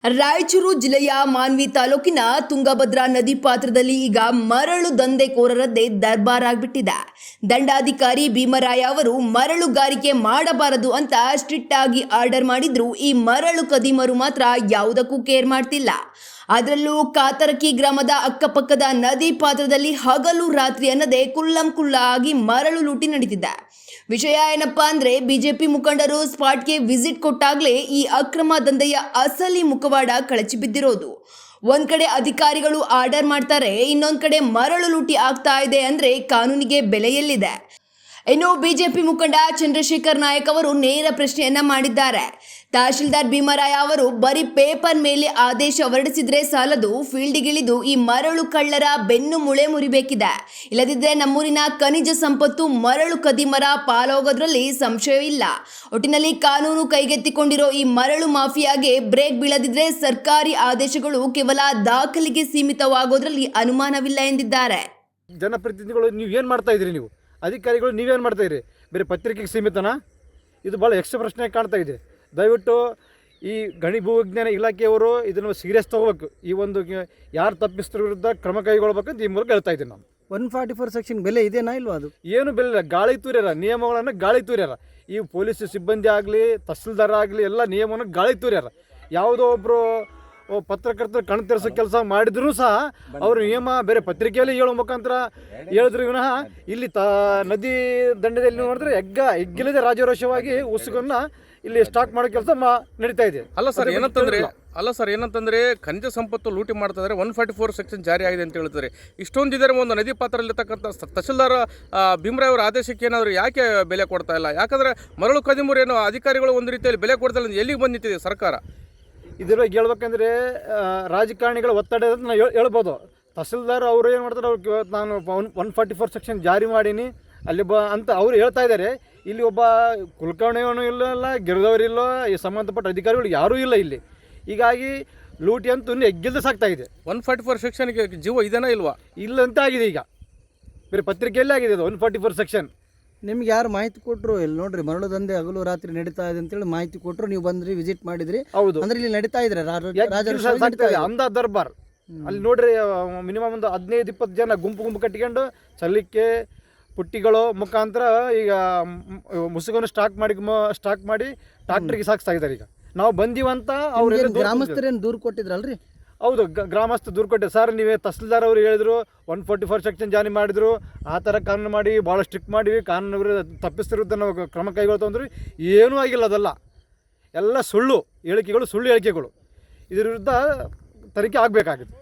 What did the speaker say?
ರಾಯಚೂರು ಜಿಲ್ಲೆಯ ಮಾನ್ವಿ ತಾಲೂಕಿನ ತುಂಗಭದ್ರಾ ನದಿ ಪಾತ್ರದಲ್ಲಿ ಈಗ ಮರಳು ದಂಧೆಕೋರರದ್ದೇ ದರ್ಬಾರ್ ಆಗ್ಬಿಟ್ಟಿದೆ. ದಂಡಾಧಿಕಾರಿ ಭೀಮರಾಯ ಅವರು ಮರಳುಗಾರಿಕೆ ಮಾಡಬಾರದು ಅಂತ ಸ್ಟ್ರಿಕ್ಟ್ ಆಗಿ ಆರ್ಡರ್ ಮಾಡಿದ್ರು. ಈ ಮರಳು ಕದಿಮರು ಮಾತ್ರ ಯಾವುದಕ್ಕೂ ಕೇರ್ ಮಾಡ್ತಿಲ್ಲ. ಅದರಲ್ಲೂ ಕಾತರಕಿ ಗ್ರಾಮದ ಅಕ್ಕಪಕ್ಕದ ನದಿ ಪಾತ್ರದಲ್ಲಿ ಹಗಲು ರಾತ್ರಿ ಅನ್ನದೇ ಕುಲ್ಲಂ ಆಗಿ ಮರಳು ಲೂಟಿ ನಡೀತಿದೆ. ವಿಷಯ ಏನಪ್ಪಾ ಅಂದ್ರೆ, ಬಿಜೆಪಿ ಮುಖಂಡರು ಸ್ಪಾಟ್ಗೆ ವಿಸಿಟ್ ಕೊಟ್ಟಾಗ್ಲೇ ಈ ಅಕ್ರಮ ದಂಧೆಯ ಅಸಲಿ ಮುಖವಾಡ ಕಳಚಿ ಬಿದ್ದಿರೋದು. ಒಂದ್ ಕಡೆ ಅಧಿಕಾರಿಗಳು ಆರ್ಡರ್ ಮಾಡ್ತಾರೆ, ಇನ್ನೊಂದ್ ಕಡೆ ಮರಳು ಲೂಟಿ ಆಗ್ತಾ ಇದೆ ಅಂದ್ರೆ ಕಾನೂನಿಗೆ ಬೆಲೆ ಎಲ್ಲಿದೆ? ಇನ್ನು ಬಿಜೆಪಿ ಮುಖಂಡ ಚಂದ್ರಶೇಖರ್ ನಾಯಕ್ ಅವರು ನೇರ ಪ್ರಶ್ನೆಯನ್ನ ಮಾಡಿದ್ದಾರೆ. ತಹಶೀಲ್ದಾರ್ ಭೀಮರಾಯ ಅವರು ಬರೀ ಪೇಪರ್ ಮೇಲೆ ಆದೇಶ ಹೊರಡಿಸಿದ್ರೆ ಸಾಲದು, ಫೀಲ್ಡ್ಗಿಳಿದು ಈ ಮರಳು ಕಳ್ಳರ ಬೆನ್ನು ಮುಳೆ ಮುರಿಬೇಕಿದೆ. ಇಲ್ಲದಿದ್ದರೆ ನಮ್ಮೂರಿನ ಖನಿಜ ಸಂಪತ್ತು ಮರಳು ಕದಿಮರ ಪಾಲೋಗೋದ್ರಲ್ಲಿ ಸಂಶಯವಿಲ್ಲ. ಒಟ್ಟಿನಲ್ಲಿ ಕಾನೂನು ಕೈಗೆತ್ತಿಕೊಂಡಿರೋ ಈ ಮರಳು ಮಾಫಿಯಾಗೆ ಬ್ರೇಕ್ ಬೀಳದಿದ್ರೆ ಸರ್ಕಾರಿ ಆದೇಶಗಳು ಕೇವಲ ದಾಖಲೆಗೆ ಸೀಮಿತವಾಗೋದ್ರಲ್ಲಿ ಅನುಮಾನವಿಲ್ಲ ಎಂದಿದ್ದಾರೆ. ಜನಪ್ರತಿನಿಧಿಗಳು ನೀವು ಏನು ಮಾಡ್ತಾ ಇದ್ರಿ? ನೀವು ಅಧಿಕಾರಿಗಳು ನೀವೇನು ಮಾಡ್ತಾ ಇದ್ರಿ? ಬೇರೆ ಪತ್ರಿಕೆಗೆ ಸೀಮಿತನಾ? ಇದು ಭಾಳ ಯಕ್ಷ ಪ್ರಶ್ನೆ ಕಾಣ್ತಾ ಇದೆ. ದಯವಿಟ್ಟು ಈ ಗಣಿ ಭೂವಿಜ್ಞಾನ ಇಲಾಖೆಯವರು ಇದನ್ನು ಸೀರಿಯಸ್ ತೊಗೋಬೇಕು. ಈ ಒಂದು ಯಾರು ತಪ್ಪಿಸ್ತರ ವಿರುದ್ಧ ಕ್ರಮ ಕೈಗೊಳ್ಬೇಕಂತ ಈ ಮೂಲಕ ಹೇಳ್ತಾ ಇದ್ದೀನಿ ನಾನು. 144 ಸೆಕ್ಷನ್ ಬೆಲೆ ಇದೆನಾ ಇಲ್ವಾ? ಅದು ಏನು ಬೆಲೆ ಇಲ್ಲ, ಗಾಳಿ ತೂರ್ಯಾರ, ನಿಯಮಗಳನ್ನು ಗಾಳಿ ತೂರ್ಯಾರ. ಈ ಪೊಲೀಸ್ ಸಿಬ್ಬಂದಿ ಆಗಲಿ, ತಹಸೀಲ್ದಾರ್ ಆಗಲಿ, ಎಲ್ಲ ನಿಯಮವನ್ನು ಗಾಳಿ ತೂರ್ಯಾರ. ಯಾವುದೋ ಒಬ್ಬರು ಪತ್ರಕರ್ತರು ಕಣ್ ತೆರೆಸೋ ಕೆಲಸ ಮಾಡಿದ್ರು ಸಹ ಅವರು ನಿಯಮ ಬೇರೆ ಪತ್ರಿಕೆಯಲ್ಲಿ ಹೇಳೋ ಮುಖಾಂತರ ಹೇಳಿದ್ರು ವಿನಃ ಇಲ್ಲಿ ನದಿ ದಂಡದಲ್ಲಿ ನೋಡಿದ್ರೆ ಎಗ್ಗಿಲ್ಲದೆ ರಾಜರೋಷವಾಗಿ ಉಸುಕನ್ನ ಇಲ್ಲಿ ಸ್ಟಾಕ್ ಮಾಡೋ ಕೆಲಸ ನಡೀತಾ ಇದೆ. ಅಲ್ಲ ಸರ್ ಏನಂತಂದ್ರೆ ಖನಿಜ ಸಂಪತ್ತು ಲೂಟಿ ಮಾಡ್ತಾ ಇದ್ದಾರೆ. 144 ಸೆಕ್ಷನ್ ಜಾರಿ ಆಗಿದೆ ಅಂತ ಹೇಳ್ತಾರೆ. ಇಷ್ಟೊಂದಿದ್ದಾರೆ ಒಂದು ನದಿ ಪಾತ್ರದಲ್ಲಿರ್ತಕ್ಕಂಥ ತಹಶೀಲ್ದಾರ್ ಭೀಮರಾಯ್ ಅವರ ಆದೇಶಕ್ಕೆ ಏನಾದರೂ ಯಾಕೆ ಬೆಲೆ ಕೊಡ್ತಾ ಇಲ್ಲ? ಯಾಕಂದ್ರೆ ಮರಳು ಕದಿಮರು ಏನೋ ಅಧಿಕಾರಿಗಳು ಒಂದು ರೀತಿಯಲ್ಲಿ ಬೆಲೆ ಕೊಡ್ತಾ ಇಲ್ಲ. ಎಲ್ಲಿಗೆ ಬಂದು ನಿಂತಿದೆ ಸರ್ಕಾರ? ಇದ್ರ ಬಗ್ಗೆ ಹೇಳ್ಬೇಕಂದ್ರೆ ರಾಜಕಾರಣಿಗಳ ಒತ್ತಡ ನಾವು ಹೇಳ್ಬೋದು. ತಹಸೀಲ್ದಾರ್ ಅವರು ಏನು ಮಾಡ್ತಾರೆ, ಅವ್ರಿಗೆ ನಾನು 144 ಸೆಕ್ಷನ್ ಜಾರಿ ಮಾಡೀನಿ ಅಲ್ಲಿ ಅಂತ ಅವ್ರು ಹೇಳ್ತಾ ಇದ್ದಾರೆ. ಇಲ್ಲಿ ಒಬ್ಬ ಕುಲಕರ್ಣಿಯವನು ಇಲ್ಲ, ಗಿರಿದವರಿಲ್ಲೋ, ಈ ಸಂಬಂಧಪಟ್ಟ ಅಧಿಕಾರಿಗಳು ಯಾರೂ ಇಲ್ಲ ಇಲ್ಲಿ. ಹೀಗಾಗಿ ಲೂಟಿ ಅಂತೂ ಇನ್ನೂ ಎಗ್ಗಿಲ್ದ ಸಾಕ್ತಾ ಇದೆ. 144 ಸೆಕ್ಷನ್ಗೆ ಜೀವ ಇದೇನಾ ಇಲ್ವಾ? ಇಲ್ಲ ಅಂತ ಆಗಿದೆ. ಈಗ ಬೇರೆ ಪತ್ರಿಕೆಯಲ್ಲೇ ಆಗಿದೆ ಅದು 144 ಸೆಕ್ಷನ್. ನಿಮ್ಗೆ ಯಾರು ಮಾಹಿತಿ ಕೊಟ್ಟರು? ಇಲ್ಲಿ ನೋಡ್ರಿ ಮರಳು ದಂಧೆ ಹಗಲು ರಾತ್ರಿ ನಡೀತಾ ಇದೆ ಅಂತೇಳಿ ಮಾಹಿತಿ ಕೊಟ್ಟರು, ನೀವು ಬಂದ್ರಿ, ವಿಸಿಟ್ ಮಾಡಿದ್ರಿ. ಹೌದು, ಅಂದ್ರೆ ಇಲ್ಲಿ ನಡೀತಾ ಇದ್ರೆ ಅಂದ ದರ್ಬಾರ್ ಅಲ್ಲಿ ನೋಡ್ರಿ. ಮಿನಿಮಮ್ ಒಂದು 15-20 ಜನ ಗುಂಪು ಕಟ್ಟಿಕೊಂಡು ಸಲ್ಲಿಕೆ ಪುಟ್ಟಿಗಳು ಮುಖಾಂತರ ಈಗ ಮುಸುಗನ್ನು ಸ್ಟಾಕ್ ಮಾಡಿ ಟ್ರಾಕ್ಟರ್ಗೆ ಸಾಗಿಸ್ತಾ ಇದ್ದಾರೆ. ಈಗ ನಾವು ಬಂದೀವಂತ ಅವ್ರ ಗ್ರಾಮಸ್ಥರೇನು ದೂರು ಕೊಟ್ಟಿದ್ರಲ್ರಿ? ಹೌದು, ಗ್ರಾಮಸ್ಥ ದೂರು ಕೊಟ್ಟೆ. ಸರ್ ನೀವೇ ತಹಸೀಲ್ದಾರ್ ಅವರು ಹೇಳಿದ್ರು 144 ಸೆಕ್ಷನ್ ಜಾರಿ ಮಾಡಿದ್ರು, ಆ ಥರ ಕಾನೂನು ಮಾಡಿ ಭಾಳ ಸ್ಟ್ರಿಕ್ಟ್ ಮಾಡಿವಿ, ಕಾನೂನು ತಪ್ಪಿಸ್ತಿರುತ್ತ ನಾವು ಕ್ರಮ ಕೈಗೊಳ್ತಂದ್ರಿ. ಏನೂ ಆಗಿಲ್ಲ. ಅದೆಲ್ಲ ಎಲ್ಲ ಸುಳ್ಳು ಹೇಳಿಕೆಗಳು. ಇದ್ರ ವಿರುದ್ಧ ತನಿಖೆ ಆಗಬೇಕಾಗಿದೆ.